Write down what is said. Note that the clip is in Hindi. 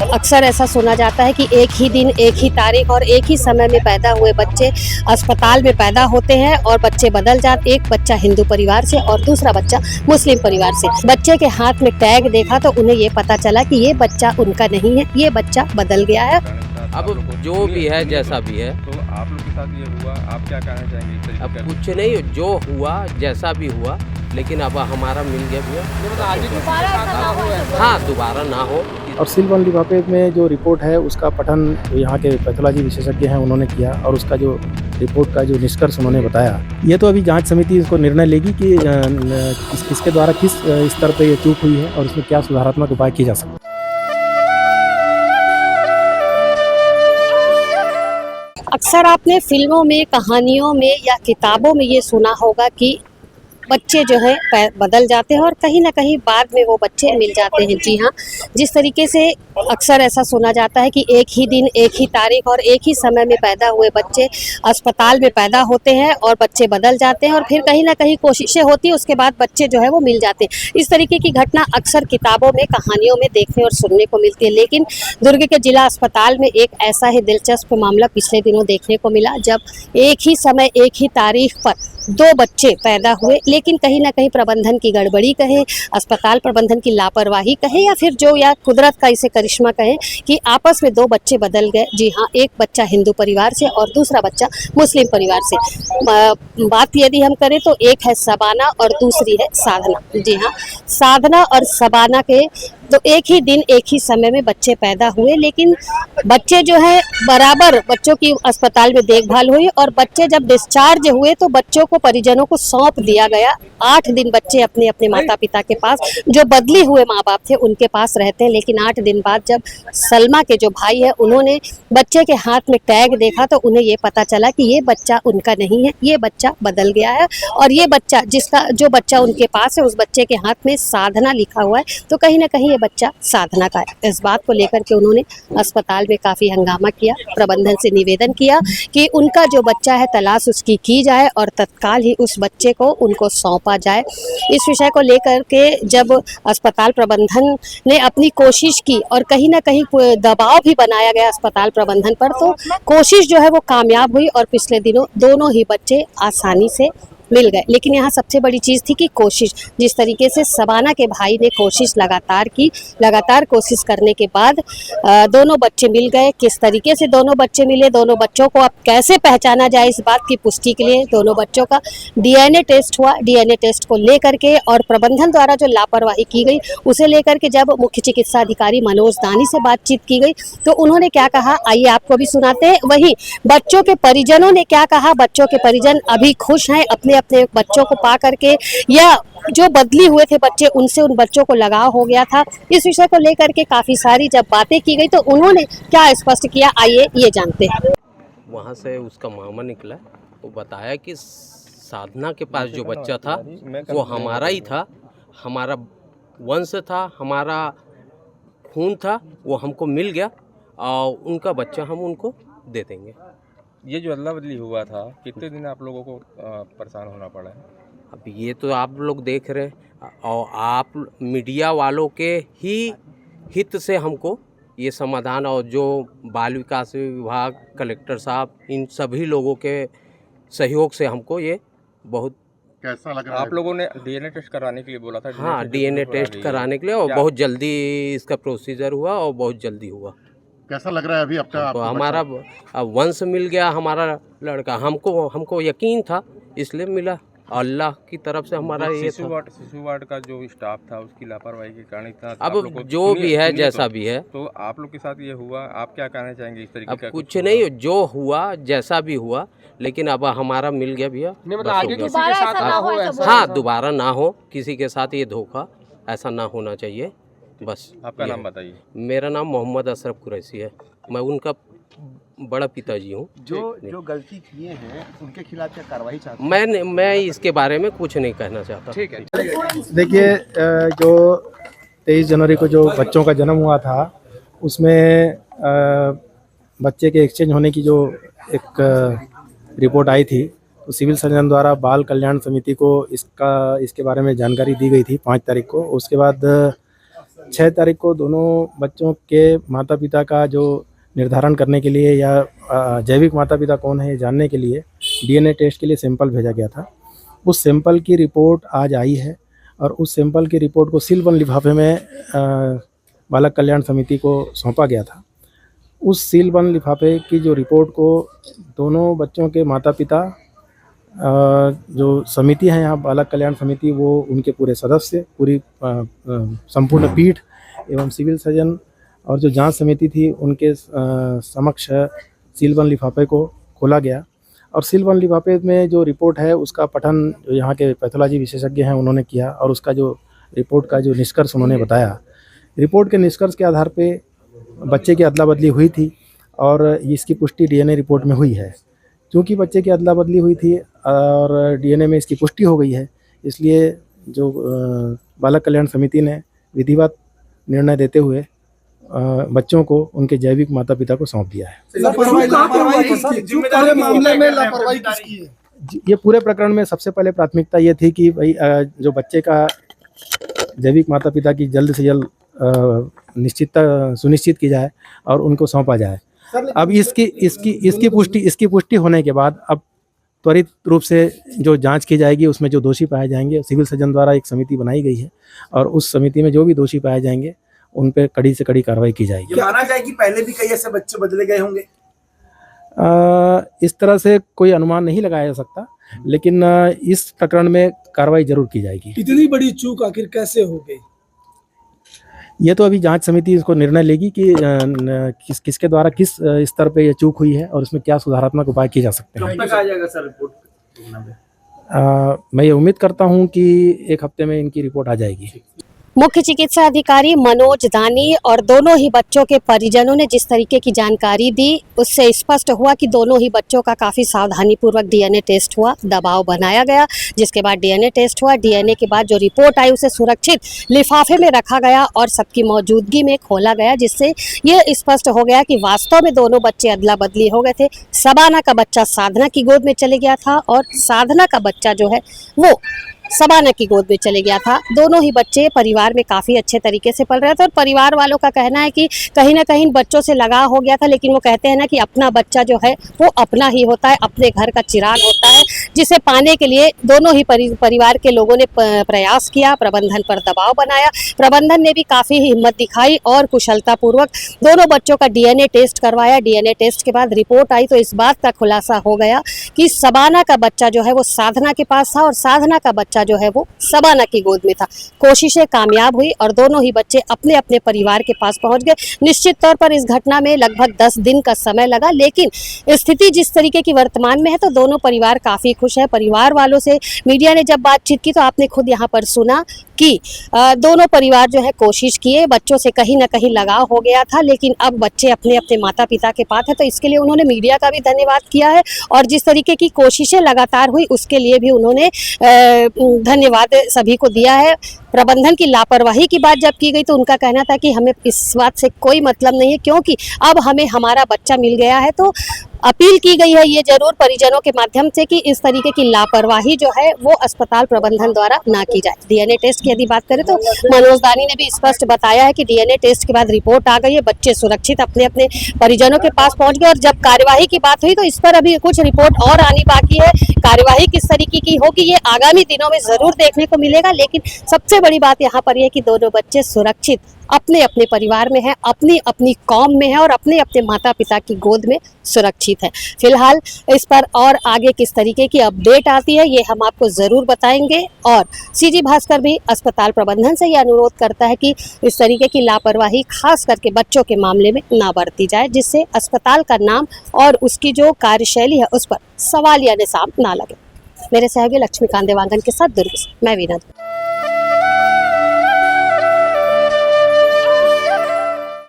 अक्सर ऐसा सुना जाता है कि एक ही दिन, एक ही तारीख और एक ही समय में पैदा हुए बच्चे अस्पताल में पैदा होते हैं और बच्चे बदल जाते। एक बच्चा हिंदू परिवार से और दूसरा बच्चा मुस्लिम परिवार से। बच्चे के हाथ में टैग देखा तो उन्हें ये पता चला कि ये बच्चा उनका नहीं है, ये बच्चा बदल गया है। अब जो भी है, जैसा भी है, तो आप लोग के साथ ये हुआ, आप क्या कहना चाहेंगे? अब कुछ नहीं, जो हुआ जैसा भी हुआ, लेकिन अब हमारा मिल गया भैया। हाँ, दोबारा ना हो। और सिलवंडी वाक़े में जो रिपोर्ट है उसका पठन यहाँ के पैथोलॉजी विशेषज्ञ हैं उन्होंने किया और उसका जो रिपोर्ट का जो निष्कर्ष उन्होंने बताया, ये तो अभी जांच समिति इसको निर्णय लेगी कि किसके द्वारा किस स्तर पे ये चूक हुई है और उसमें क्या सुधारात्मक उपाय किए जा सकते हैं। अक्सर आपने फिल्मों में, कहानियों में या किताबों में ये सुना होगा कि बच्चे जो है बदल जाते हैं और कहीं ना कहीं बाद में वो बच्चे मिल जाते हैं। जी हाँ, जिस तरीके से अक्सर ऐसा सुना जाता है कि एक ही दिन, एक ही तारीख और एक ही समय में पैदा हुए बच्चे अस्पताल में पैदा होते हैं और बच्चे बदल जाते हैं और फिर कहीं ना कहीं कोशिशें होती हैं, उसके बाद बच्चे जो है वो मिल जाते हैं। इस तरीके की घटना अक्सर किताबों में, कहानियों में देखने और सुनने को मिलती है। लेकिन दुर्ग के जिला अस्पताल में एक ऐसा ही दिलचस्प मामला पिछले दिनों देखने को मिला, जब एक ही समय, एक ही तारीख पर दो बच्चे पैदा हुए, लेकिन कहीं ना कहीं प्रबंधन की गड़बड़ी कहे, अस्पताल प्रबंधन की लापरवाही कहे या फिर जो या कुदरत का इसे करिश्मा कहे कि आपस में दो बच्चे बदल गए। जी हाँ, एक बच्चा हिंदू परिवार से और दूसरा बच्चा मुस्लिम परिवार से। बात यदि हम करें तो एक है सबाना और दूसरी है साधना। जी हाँ, साधना और सबाना के तो एक ही दिन, एक ही समय में बच्चे पैदा हुए, लेकिन बच्चे जो है बराबर बच्चों की अस्पताल में देखभाल हुई और बच्चे जब डिस्चार्ज हुए तो बच्चों को परिजनों को सौंप दिया गया। 8 दिन बच्चे अपने अपने माता पिता के पास, जो बदली हुए माँ बाप थे उनके पास रहते हैं। लेकिन 8 दिन बाद जब सलमा के जो भाई है उन्होंने बच्चे के हाथ में टैग देखा तो उन्हें ये पता चला कि ये बच्चा उनका नहीं है, ये बच्चा बदल गया है और ये बच्चा जो बच्चा उनके पास है उस बच्चे के हाथ में साधना लिखा हुआ है, तो कहीं ना कहीं ये बच्चा साधना का है। इस बात को लेकर के उन्होंने अस्पताल में काफी हंगामा किया, प्रबंधन से निवेदन किया कि उनका जो बच्चा है तलाश उसकी की जाए और तत्काल ही उस बच्चे को उनको सौंपा जाए। इस विषय को लेकर के जब अस्पताल प्रबंधन ने अपनी कोशिश की और कहीं ना कहीं दबाव भी बनाया गया अस्पताल प्रबंधन पर, तो कोशिश जो है वो कामयाब हुई और पिछले दिनों दोनों ही बच्चे आसानी से मिल गए। लेकिन यहाँ सबसे बड़ी चीज़ थी कि कोशिश, जिस तरीके से सबाना के भाई ने कोशिश लगातार की, लगातार कोशिश करने के बाद दोनों बच्चे मिल गए। किस तरीके से दोनों बच्चे मिले, दोनों बच्चों को अब कैसे पहचाना जाए, इस बात की पुष्टि के लिए दोनों बच्चों का DNA टेस्ट हुआ। DNA टेस्ट को लेकर के और प्रबंधन द्वारा जो लापरवाही की गई उसे लेकर के जब मुख्य चिकित्सा अधिकारी मनोज दानी से बातचीत की गई तो उन्होंने क्या कहा, आइए आपको भी सुनाते हैं। वहीं बच्चों के परिजनों ने क्या कहा, बच्चों के परिजन अभी खुश हैं अपने अपने बच्चों को पा करके, या जो बदली हुए थे बच्चे उनसे उन बच्चों को लगाव हो गया था। इस विषय को लेकर के काफी सारी जब बातें की गई तो उन्होंने क्या स्पष्ट किया, आइए ये जानते हैं। वहाँ से उसका मामा निकला, वो बताया कि साधना के पास जो बच्चा था वो हमारा ही था, हमारा वंश था, हमारा खून था, वो हमको मिल गया और उनका बच्चा हम उनको दे देंगे। ये जो अदला बदली हुआ था, कितने दिन आप लोगों को परेशान होना पड़ा है? अब ये तो आप लोग देख रहे हैं और आप मीडिया वालों के ही हित से हमको ये समाधान, और जो बाल विकास विभाग, कलेक्टर साहब, इन सभी लोगों के सहयोग से हमको ये बहुत कैसा लग रहा है? आप लोगों ने DNA टेस्ट कराने के लिए बोला था? हाँ, DNA टेस्ट कराने के लिए, और बहुत जल्दी इसका प्रोसीजर हुआ और बहुत जल्दी हुआ। कैसा लग रहा है अभी आपका? तो हमारा वंश मिल गया, हमारा लड़का, हमको यकीन था इसलिए मिला, अल्लाह की तरफ से हमारा ये शिशु वार्ड का जो स्टाफ था उसकी लापरवाही के कारण इतना। अब जो भी है, जैसा भी है, तो आप लोग के साथ ये हुआ, आप क्या कहना चाहेंगे इस तरीके का? अब कुछ नहीं, जो हुआ जैसा भी हुआ, लेकिन अब हमारा मिल गया भैया। हाँ, दोबारा ना हो, किसी के साथ ये धोखा ऐसा ना होना चाहिए, बस। आपका नाम बताइए। मेरा नाम मोहम्मद अशरफ कुरैशी है, मैं उनका बड़ा पिताजी हूँ। जो गलती किए हैं उनके खिलाफ क्या कार्रवाई चाहते हैं? मैं इसके बारे में कुछ नहीं कहना चाहता। ठीक है। देखिए, जो 23 जनवरी को जो बच्चों का जन्म हुआ था उसमें बच्चे के एक्सचेंज होने की जो एक रिपोर्ट आई थी, तो सिविल सर्जन द्वारा बाल कल्याण समिति को इसके बारे में जानकारी दी गई थी 5 तारीख को। उसके बाद 6 तारीख को दोनों बच्चों के माता पिता का जो निर्धारण करने के लिए या जैविक माता पिता कौन है ये जानने के लिए डीएनए टेस्ट के लिए सैंपल भेजा गया था। उस सैंपल की रिपोर्ट आज आई है और उस सैंपल की रिपोर्ट को सीलबंद लिफाफे में बालक कल्याण समिति को सौंपा गया था। उस सीलबंद लिफाफे की जो रिपोर्ट को दोनों बच्चों के माता पिता, जो समिति है यहाँ बालक कल्याण समिति, वो उनके पूरे सदस्य, पूरी संपूर्ण पीठ एवं सिविल सर्जन और जो जांच समिति थी उनके समक्ष सीलबंद लिफाफे को खोला गया और सीलबंद लिफाफे में जो रिपोर्ट है उसका पठन जो यहाँ के पैथोलॉजी विशेषज्ञ हैं उन्होंने किया और उसका जो रिपोर्ट का जो निष्कर्ष उन्होंने बताया, रिपोर्ट के निष्कर्ष के आधार पे बच्चे की अदला बदली हुई थी और इसकी पुष्टि डीएनए रिपोर्ट में हुई है। क्योंकि बच्चे की अदला बदली हुई थी और डीएनए में इसकी पुष्टि हो गई है, इसलिए जो बालक कल्याण समिति ने विधिवत निर्णय देते हुए बच्चों को उनके जैविक माता पिता को सौंप दिया है। मामले में लापरवाही किसकी है? ये पूरे प्रकरण में सबसे पहले प्राथमिकता ये थी कि भाई जो बच्चे का जैविक माता पिता की जल्द से जल्द सुनिश्चित की जाए और उनको सौंपा जाए। अब इसकी पुष्टि होने के बाद अब त्वरित रूप से जो जांच की जाएगी उसमें जो दोषी पाए जाएंगे, सिविल सर्जन द्वारा एक समिति बनाई गई है और उस समिति में जो भी दोषी पाए जाएंगे उन पे कड़ी से कड़ी कार्रवाई की जाएगी। माना जाए कि पहले भी कई ऐसे बच्चे बदले गए होंगे? इस तरह से कोई अनुमान नहीं लगाया जा सकता, लेकिन इस प्रकरण में कार्रवाई जरूर की जाएगी। इतनी बड़ी चूक आखिर कैसे हो गई? ये तो अभी जांच समिति इसको निर्णय लेगी कि किसके द्वारा किस स्तर पे ये चूक हुई है और इसमें क्या सुधारात्मक उपाय किए जा सकते हैं। कब तक आ जाएगा सर रिपोर्ट? मैं ये उम्मीद करता हूँ कि 1 हफ्ते में इनकी रिपोर्ट आ जाएगी। मुख्य चिकित्सा अधिकारी मनोज दानी और दोनों ही बच्चों के परिजनों ने जिस तरीके की जानकारी दी उससे स्पष्ट हुआ कि दोनों ही बच्चों का काफ़ी सावधानीपूर्वक डीएनए टेस्ट हुआ, दबाव बनाया गया, जिसके बाद डीएनए टेस्ट हुआ। डीएनए के बाद जो रिपोर्ट आई उसे सुरक्षित लिफाफे में रखा गया और सबकी मौजूदगी में खोला गया, जिससे यह स्पष्ट हो गया कि वास्तव में दोनों बच्चे अदला बदली हो गए थे। सबाना का बच्चा साधना की गोद में चले गया था और साधना का बच्चा जो है वो सबाना की गोद में चले गया था। दोनों ही बच्चे परिवार में काफ़ी अच्छे तरीके से पल रहे थे और परिवार वालों का कहना है कि कहीं ना कहीं बच्चों से लगाव हो गया था, लेकिन वो कहते हैं ना कि अपना बच्चा जो है वो अपना ही होता है, अपने घर का चिराग होता है, जिसे पाने के लिए दोनों ही परिवार के लोगों ने प्रयास किया, प्रबंधन पर दबाव बनाया। प्रबंधन ने भी काफ़ी हिम्मत दिखाई और कुशलतापूर्वक दोनों बच्चों का डीएनए टेस्ट करवाया। डीएनए टेस्ट के बाद रिपोर्ट आई तो इस बात का खुलासा हो गया कि सबाना का बच्चा जो है वो साधना के पास था और साधना का बच्चा जो है वो सबाना की गोद में था। कोशिशें कामयाब हुई और दोनों ही बच्चे अपने अपने परिवार के पास पहुंच गए। निश्चित तौर पर इस घटना में लगभग 10 दिन का समय लगा, लेकिन स्थिति जिस तरीके की वर्तमान में है तो दोनों परिवार काफ़ी खुश है। परिवार वालों से मीडिया ने जब बातचीत की तो आपने खुद यहाँ पर सुना कि दोनों परिवार जो है कोशिश किए, बच्चों से कहीं ना कहीं लगाव हो गया था, लेकिन अब बच्चे अपने अपने माता पिता के पास है, तो इसके लिए उन्होंने मीडिया का भी धन्यवाद किया है और जिस तरीके की कोशिशें लगातार हुई उसके लिए भी उन्होंने धन्यवाद सभी को दिया है। प्रबंधन की लापरवाही की बात जब की गई तो उनका कहना था कि हमें इस बात से कोई मतलब नहीं है, क्योंकि अब हमें हमारा बच्चा मिल गया है। तो अपील की गई है ये जरूर परिजनों के माध्यम से कि इस तरीके की लापरवाही जो है वो अस्पताल प्रबंधन द्वारा ना की जाए। डीएनए टेस्ट की यदि बात करें तो मनोज दानी ने भी स्पष्ट बताया है कि डीएनए टेस्ट के बाद रिपोर्ट आ गई है, बच्चे सुरक्षित अपने अपने परिजनों के पास पहुंच गए और जब कार्यवाही की बात हुई तो इस पर अभी कुछ रिपोर्ट और आनी बाकी है। कार्यवाही किस तरीके की होगी ये आगामी दिनों में जरूर देखने को मिलेगा, लेकिन सबसे बड़ी बात यहाँ पर यह कि दोनों बच्चे सुरक्षित अपने अपने परिवार में है, अपनी अपनी कौम में है और अपने अपने माता पिता की गोद में सुरक्षित है। फिलहाल इस पर और आगे किस तरीके की अपडेट आती है ये हम आपको ज़रूर बताएंगे और सीजी भास्कर भी अस्पताल प्रबंधन से ये अनुरोध करता है कि इस तरीके की लापरवाही खास करके बच्चों के मामले में ना बरती जाए, जिससे अस्पताल का नाम और उसकी जो कार्यशैली है उस पर सवालिया निशान ना लगे। मेरे सहयोगी लक्ष्मीकांत देवांगन के साथ दुर्ग से मैं वीना।